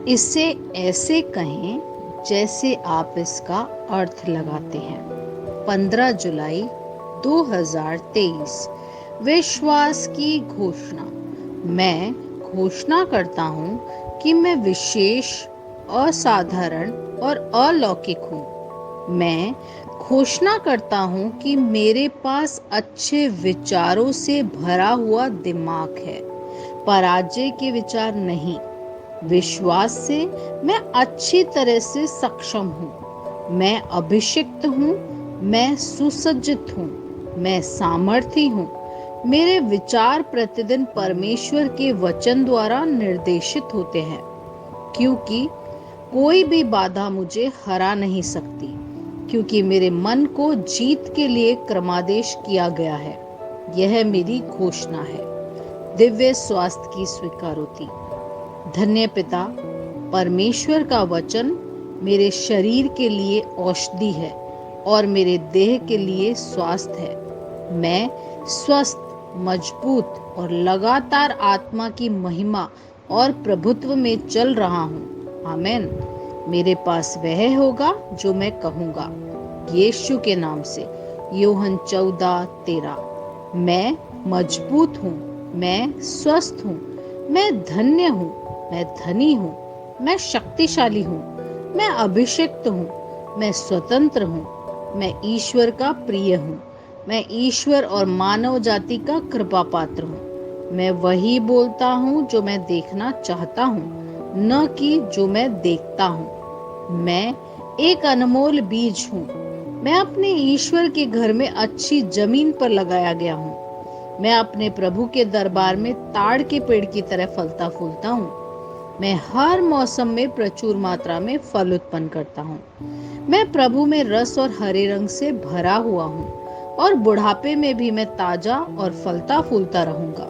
इसे ऐसे कहें जैसे आप इसका अर्थ लगाते हैं। 15 जुलाई 2023। विश्वास की घोषणा। मैं घोषणा करता हूँ कि मैं विशेष, असाधारण और अलौकिक हूँ। मैं घोषणा करता हूँ कि मेरे पास अच्छे विचारों से भरा हुआ दिमाग है, पराजय के विचार नहीं। विश्वास से मैं अच्छी तरह से सक्षम हूँ। मैं अभिषिक्त हूँ, मैं सुसज्जित हूँ, मैं सामर्थी हूँ। मेरे विचार प्रतिदिन परमेश्वर के वचन द्वारा निर्देशित होते हैं, क्योंकि कोई भी बाधा मुझे हरा नहीं सकती, क्योंकि मेरे मन को जीत के लिए क्रमादेश किया गया है। यह मेरी घोषणा है। दिव्य स्वास्थ्य की स्वीकारोति। धन्य पिता, परमेश्वर का वचन मेरे शरीर के लिए औषधि है और मेरे देह के लिए स्वास्थ्य है। मैं स्वस्थ, मजबूत और लगातार आत्मा की महिमा और प्रभुत्व में चल रहा हूँ। आमीन। मेरे पास वह होगा जो मैं कहूँगा, यीशु के नाम से। यूहन्ना 14:13। मैं मजबूत हूँ, मैं स्वस्थ हूँ, मैं धन्य हूँ, मैं धनी हूँ, मैं शक्तिशाली हूँ, मैं अभिषिक्त हूँ, मैं स्वतंत्र हूँ, मैं ईश्वर का प्रिय हूँ, मैं ईश्वर और मानव जाति का कृपा पात्र हूँ। मैं वही बोलता हूँ जो मैं देखना चाहता हूँ, न कि जो मैं देखता हूँ। मैं एक अनमोल बीज हूँ। मैं अपने ईश्वर के घर में अच्छी जमीन पर लगाया गया हूँ। मैं अपने प्रभु के दरबार में ताड़ के पेड़ की तरह फलता फूलता हूँ। मैं हर मौसम में प्रचुर मात्रा में फल उत्पन्न करता हूँ। मैं प्रभु में रस और हरे रंग से भरा हुआ हूँ और बुढ़ापे में भी मैं ताजा और फलता फूलता रहूंगा।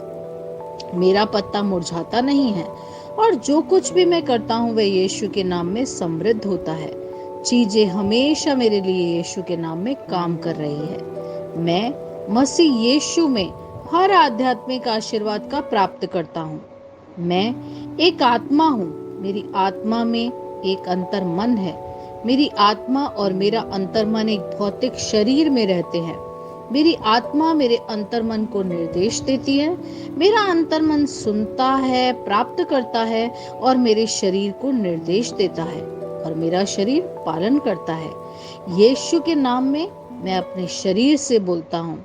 मेरा पत्ता मुरझाता नहीं है और जो कुछ भी मैं करता हूँ वह यीशु के नाम में समृद्ध होता है। चीजें हमेशा मेरे लिए यीशु के नाम में काम कर रही है। मैं मसीह यीशु में हर आध्यात्मिक आशीर्वाद का प्राप्त करता हूँ। मैं एक आत्मा हूँ। मेरी आत्मा में एक अंतर मन है। मेरी आत्मा और मेरा अंतर मन एक भौतिक शरीर में रहते हैं। मेरी आत्मा मेरे अंतर मन को निर्देश देती है। मेरा अंतर मन सुनता है, प्राप्त करता है और मेरे शरीर को निर्देश देता है और मेरा शरीर पालन करता है। यीशु के नाम में मैं अपने शरीर से बोलता हूँ।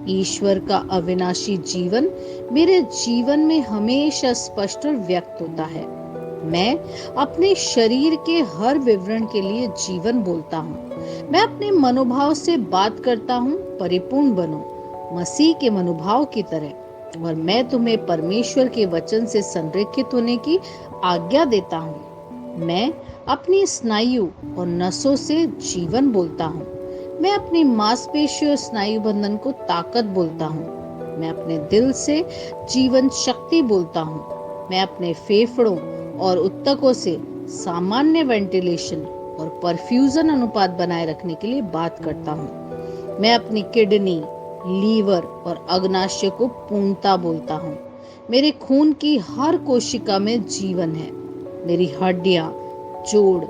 ईश्वर का अविनाशी जीवन मेरे जीवन में हमेशा स्पष्ट और व्यक्त होता है। मैं अपने शरीर के हर विवरण के लिए जीवन बोलता हूँ। मैं अपने मनोभाव से बात करता हूँ, परिपूर्ण बनो मसीह के मनोभाव की तरह। और मैं तुम्हें परमेश्वर के वचन से संरेखित होने की आज्ञा देता हूँ। मैं अपनी स्नायु और नसों से जीवन बोलता हूँ। मैं अपनी मांसपेशियों और स्नायु बंधन को ताकत बोलता हूँ। मैं अपने दिल से जीवन शक्ति बोलता हूँ। मैं अपने फेफड़ों और उत्तकों से सामान्य वेंटिलेशन और परफ्यूजन अनुपात बनाए रखने के लिए बात करता हूँ। मैं अपनी किडनी, लीवर और अग्नाशय को पूर्णता बोलता हूँ। मेरे खून की हर कोशिका में जीवन है। मेरी हड्डियां, जोड़,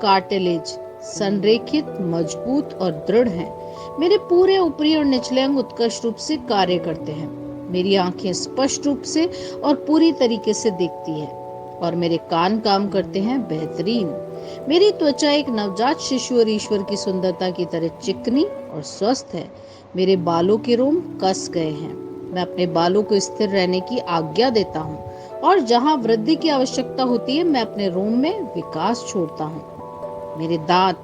कार्टिलेज संरेखित, मजबूत और दृढ़ हैं। मेरे पूरे ऊपरी और निचले अंग उत्कृष्ट रूप से कार्य करते हैं। मेरी आंखें स्पष्ट रूप से और पूरी तरीके से देखती है और मेरे कान काम करते हैं बेहतरीन। मेरी त्वचा एक नवजात शिशु और ईश्वर की सुंदरता की तरह चिकनी और स्वस्थ है। मेरे बालों के रोम कस गए हैं। मैं अपने बालों को स्थिर रहने की आज्ञा देता हूँ और जहाँ वृद्धि की आवश्यकता होती है मैं अपने रोम में विकास छोड़ता हूँ। मेरे दांत,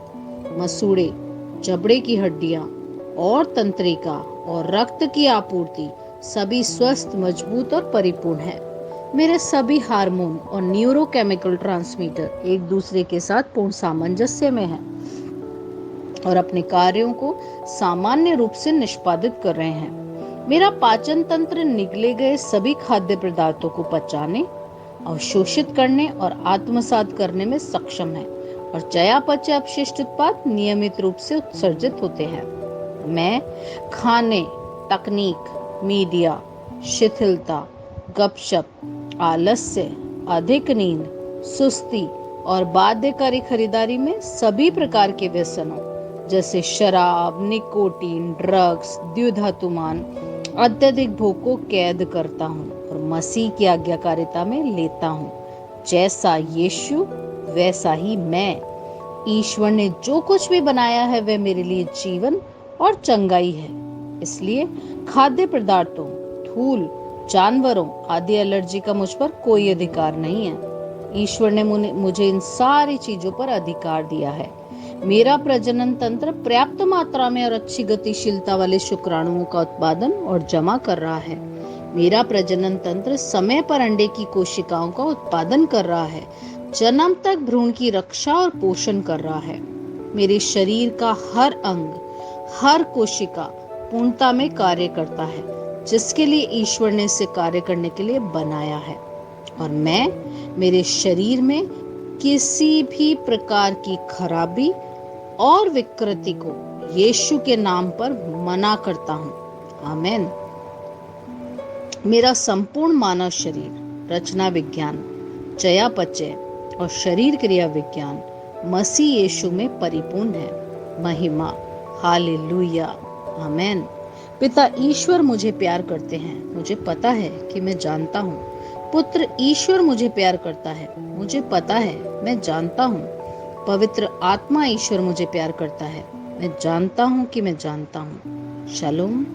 मसूड़े, जबड़े की हड्डियां और तंत्रिका और रक्त की आपूर्ति सभी स्वस्थ, मजबूत और परिपूर्ण है। मेरे सभी हार्मोन और न्यूरोकेमिकल ट्रांसमीटर एक दूसरे के साथ पूर्ण सामंजस्य में हैं और अपने कार्यों को सामान्य रूप से निष्पादित कर रहे हैं। मेरा पाचन तंत्र निगले गए सभी खाद्य पदार्थों को पचाने, अवशोषित करने और आत्मसात करने में सक्षम है और चयापचय अपशिष्ट उत्पाद नियमित रूप से उत्सर्जित होते हैं। मैं खाने, तकनीक, मीडिया, शिथिलता, गपशप, आलस्य, अधिक नींद, सुस्ती और बाध्यकारी खरीदारी में सभी प्रकार के व्यसनों जैसे शराब, निकोटीन, ड्रग्स, द्युधातुमान, अत्यधिक भोग को कैद करता हूँ और मसीह की आज्ञाकारिता में लेता हूँ। जैसा यीशु वैसा ही मैं। ईश्वर ने जो कुछ भी बनाया है वह मेरे लिए जीवन और चंगाई है। इसलिए खाद्य पदार्थों, धूल, जानवरों आदि एलर्जी का मुझ पर कोई अधिकार नहीं है। ईश्वर ने मुझे इन सारी चीजों पर अधिकार दिया है। मेरा प्रजनन तंत्र पर्याप्त मात्रा में और अच्छी गतिशीलता वाले शुक्राणुओं का उत्पादन और जमा कर रहा है। मेरा प्रजनन तंत्र समय पर अंडे की कोशिकाओं का उत्पादन कर रहा है, जन्म तक भ्रूण की रक्षा और पोषण कर रहा है। मेरे शरीर का हर अंग, हर कोशिका पूर्णता में कार्य करता है, जिसके लिए ईश्वर ने इसे कार्य करने के लिए बनाया है। और मैं मेरे शरीर में किसी भी प्रकार की खराबी और विकृति को यीशु के नाम पर मना करता हूँ। आमीन। मेरा संपूर्ण मानव शरीर, रचना विज्ञान, चयापचय और शरीर क्रिया विज्ञान मसीह यीशु में परिपूर्ण है। महिमा, हालेलुया, आमीन। पिता ईश्वर मुझे प्यार करते हैं, मुझे पता है कि मैं जानता हूँ। पुत्र ईश्वर मुझे प्यार करता है, मुझे पता है, मैं जानता हूँ। पवित्र आत्मा ईश्वर मुझे प्यार करता है, मैं जानता हूँ कि मैं जानता हूँ। शालोम।